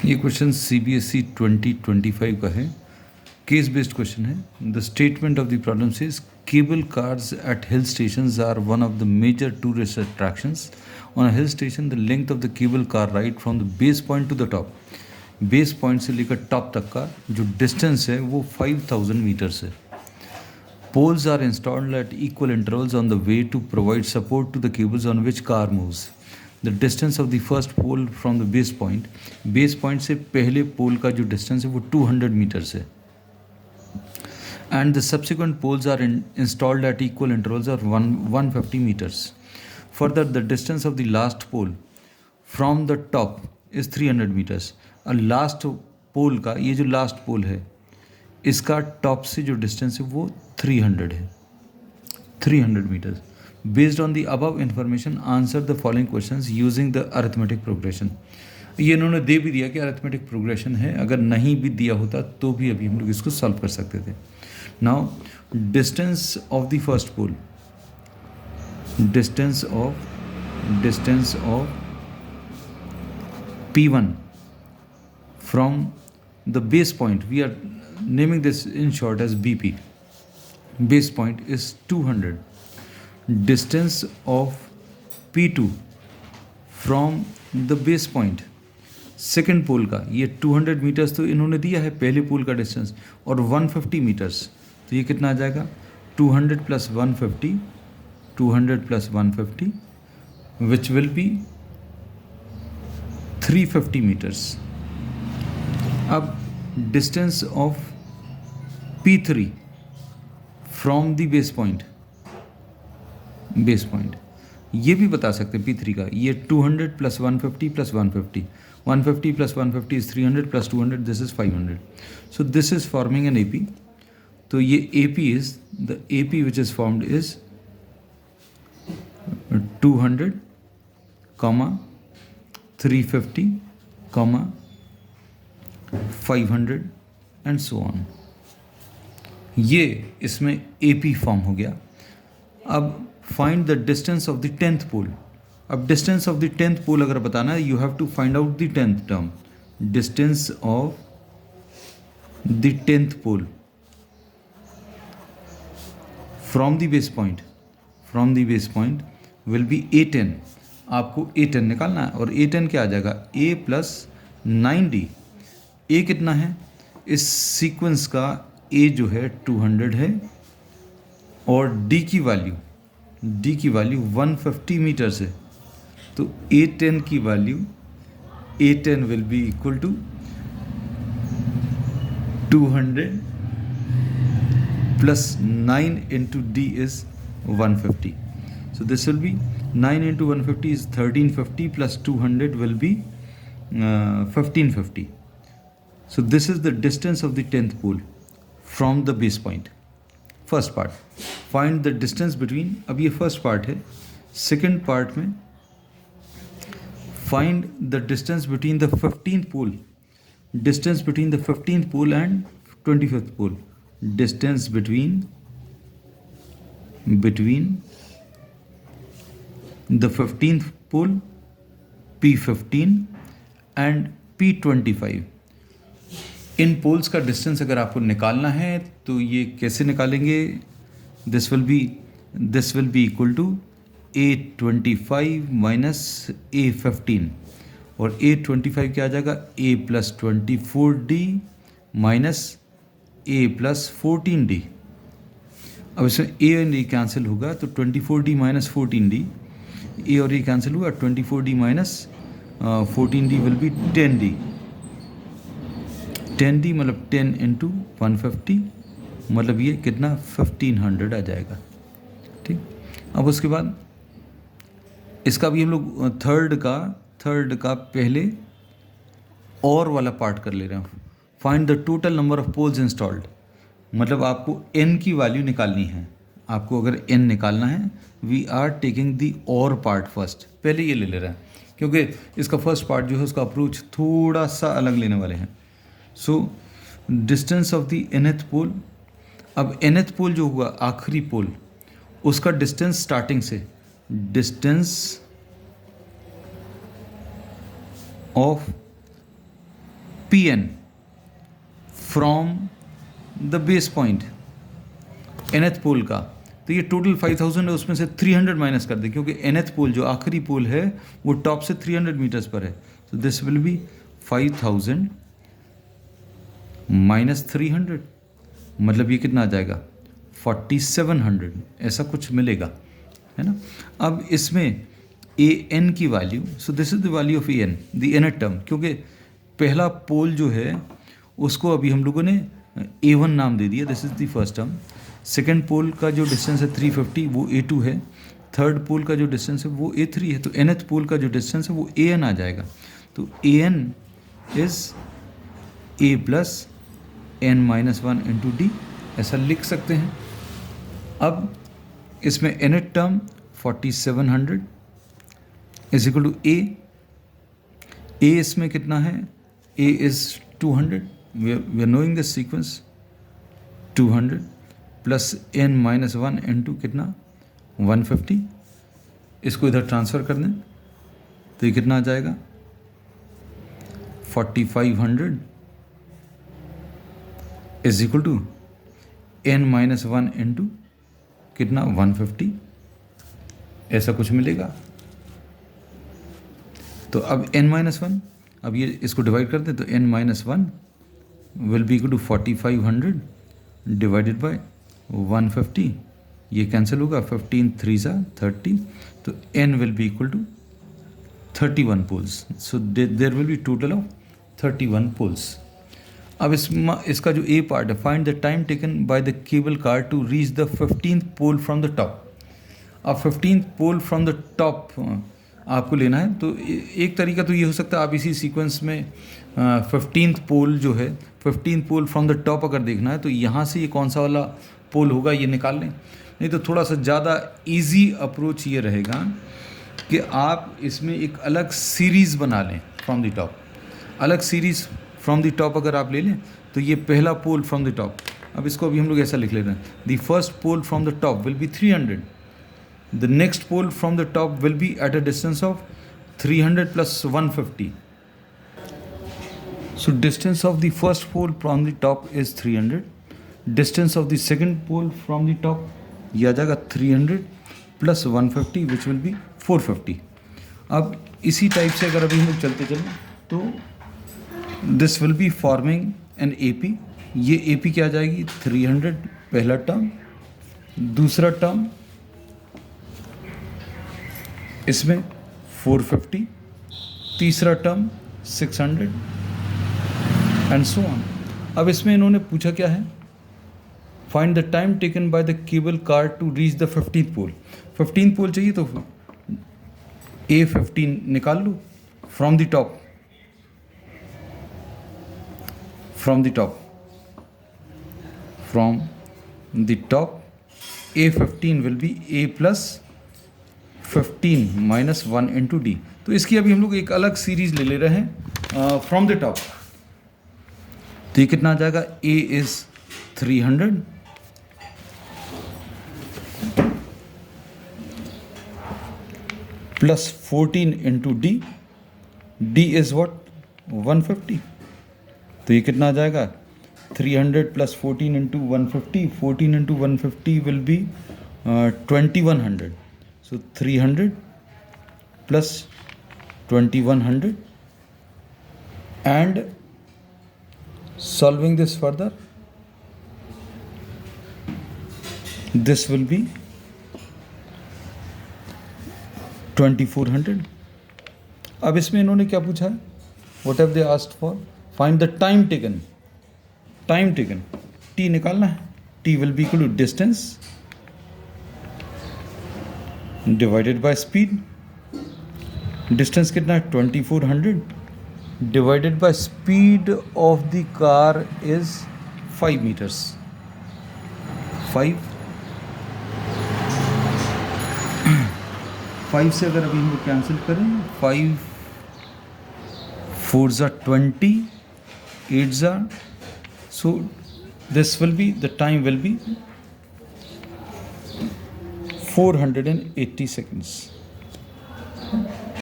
ये question CBSE 2025 का है, केस बेस्ड क्वेश्चन है। The statement of the problem says cable cars at hill stations are one of the major tourist attractions. On a hill station the length of the cable car ride from the base point to the top, base point से लेकर top तक का जो distance है वो 5000 metres है। Poles are installed at equal intervals on the way to provide support to the cables on which car moves. The distance of the first pole from the base point से पहले पोल का जो distance है वो 200 metres है। And the subsequent poles are installed at equal intervals of 150 metres. Further the distance of the last pole from the top is 300 metres. और last pole का, ये जो लास्ट पोल है इसका टॉप से जो डिस्टेंस है वो 300 है, 300 metres. Based on the above information answer the following questions using the arithmetic progression. ये इन्होंने दे भी दिया कि अरिथमेटिक प्रोग्रेशन है, अगर नहीं भी दिया होता तो भी अभी हम लोग इसको सॉल्व कर सकते थे। Now distance of the first pole, distance of P1 from the base point, we are naming this in short as BP. Base point is 200. Distance of P2 from the base point, second pole का, ये 200 metres तो इन्होंने दिया है पहले पोल का distance, और 150 metres, तो ये कितना आ जाएगा 200 plus 150, 200 plus 150 which will be 350 metres. अब distance of P3 from the base point, ये भी बता सकते हैं P3 का, ये 200 plus 150 plus 150, 150 plus 150 is 300 plus 200 this is 500। So this is forming an AP। तो ये AP is the AP which is formed is 200, 350, 500 and so on. ये इसमें AP फॉर्म हो गया। अब find the distance of the 10th pole. अब distance of the 10th pole अगर बताना है, you have to find out the 10th term. Distance of the 10th pole from the base point will be A10। आपको A10 निकालना है, और A10 क्या आ जाएगा A प्लस 9D। A कितना है इस सीक्वेंस का, A जो है 200 है, और D की वैल्यू 150 मीटर्स है। तो A10 की वैल्यू, A10 will be equal to 200 plus 9 into D is 150। So this will be 9 into 150 is 1350 plus 200 will be 1550. So this is the distance of the 10th pole from the base point. First part, find the distance between, अब ये first part है, second part में find the distance between the 15th pole, distance between the 15th pole and 25th pole, distance between the 15th pole P15 and P25। इन poles का डिस्टेंस अगर आपको निकालना है तो ये कैसे निकालेंगे, this will be equal to A25 minus A15, और A25 क्या आ जाएगा A plus 24D minus A plus 14D। अब इसमें A और D कैंसिल होगा तो 24D माइनस 14D, A और A कैंसिल हुआ, 24D minus 14D will be 10D। 10D मतलब 10 इंटू 150, मतलब ये कितना 1500 आ जाएगा। ठीक, अब उसके बाद इसका भी हम लोग थर्ड का पहले और वाला पार्ट कर ले रहे हैं। Find the total number of poles installed, मतलब आपको n की वैल्यू निकालनी है। आपको अगर n निकालना है, वी आर टेकिंग दी और पार्ट फर्स्ट, पहले ये ले रहे हैं क्योंकि इसका फर्स्ट पार्ट जो है उसका अप्रोच थोड़ा सा अलग लेने वाले हैं। So distance of the nth पोल, अब nth पोल जो हुआ आखिरी पोल, उसका डिस्टेंस स्टार्टिंग से, distance of Pn from the base point nth पोल का, तो ये टोटल 5000 है, उसमें से 300 माइनस कर दे, क्योंकि nth पोल जो आखिरी पोल है वो टॉप से 300 मीटर्स पर है। तो दिस विल बी 5000 माइनस 300, मतलब ये कितना आ जाएगा 4700, ऐसा कुछ मिलेगा, है ना। अब इसमें ए एन की value, so this is the value of A N, the nth term, क्योंकि पहला पोल जो है उसको अभी हम लोगों ने A1 नाम दे दिया, this is the first term. Second pole का जो डिस्टेंस है 350 वो A2 है, थर्ड पोल का जो डिस्टेंस है वो A3 है, तो nth पोल का जो डिस्टेंस है वो AN आ जाएगा। तो AN इज A plus N minus 1 into D, ऐसा लिख सकते हैं। अब इसमें nth term 4700 is equal to A इसमें कितना है, A is 200, we are knowing this sequence, 200 plus n minus 1 into कितना 150, इसको इधर ट्रांसफ़र कर दें तो ये कितना आ जाएगा 4500 is equal to n minus 1 into कितना 150, ऐसा कुछ मिलेगा। तो अब n माइनस 1, अब ये इसको डिवाइड कर दें तो n minus 1 will be equal to 4500 divided by 150, ये कैंसिल होगा, 15 3 सा 30, तो n will be equal to 31 poles. So there will be total of 31 poles. अब इसका जो ए पार्ट है, find the time taken by the cable car to reach the 15th pole from the top. अब 15th pole from the top आपको लेना है, तो एक तरीका तो ये हो सकता है आप इसी सीक्वेंस में 15th पोल जो है, 15th pole from the top अगर देखना है तो यहाँ से ये कौन सा वाला पोल होगा ये निकाल लें। नहीं तो थोड़ा सा ज़्यादा इजी अप्रोच ये रहेगा कि आप इसमें एक अलग सीरीज़ बना लें फ्रॉम द टॉप। अलग सीरीज़ फ्रॉम द टॉप अगर आप ले लें तो ये पहला पोल फ्रॉम द टॉप, अब इसको अभी हम लोग ऐसा लिख ले रहे हैं, the first pole from the top will be 300, the next pole from the top will be at a distance of 300 plus 150. So distance of the first pole from the top is 300, distance of the second pole from the top ये आ जाएगा 300 plus 150 which will be 450. अब इसी type से अगर अभी हम लोग चलते चलें तो this will be forming an AP, ये AP क्या आ जाएगी 300 पहला टर्म, दूसरा टर्म इसमें 450, तीसरा टर्म 600 एंड सो ऑन। अब इसमें इन्होंने पूछा क्या है, find the time taken by the cable car to reach the 15th pole. 15th pole चाहिए तो A15 निकाल लो from the top, from the top, from the top A15 will be A plus 15 minus 1 into d. तो इसकी अभी हम लोग एक अलग सीरीज ले रहे हैं फ्रॉम द टॉप, तो ये कितना आ जाएगा, A is 300 plus 14 into D, D is what 150, तो ये कितना आ जाएगा 300 plus 14 into 150, 14 into 150 will be 2100, so 300 plus 2100, and solving this further this will be 2400. अब इसमें इन्होंने क्या पूछा है, what have they asked for, find the time taken, time taken t निकालना है, t will be equal to distance divided bye speed, distance कितना है 2400 डिवाइडेड bye speed of the car is 5 metres, 5 से अगर अभी हम लोग कैंसिल करें, 5 4 ज़ा 20, 8 ज़ा, so this will be the time will be 480 seconds.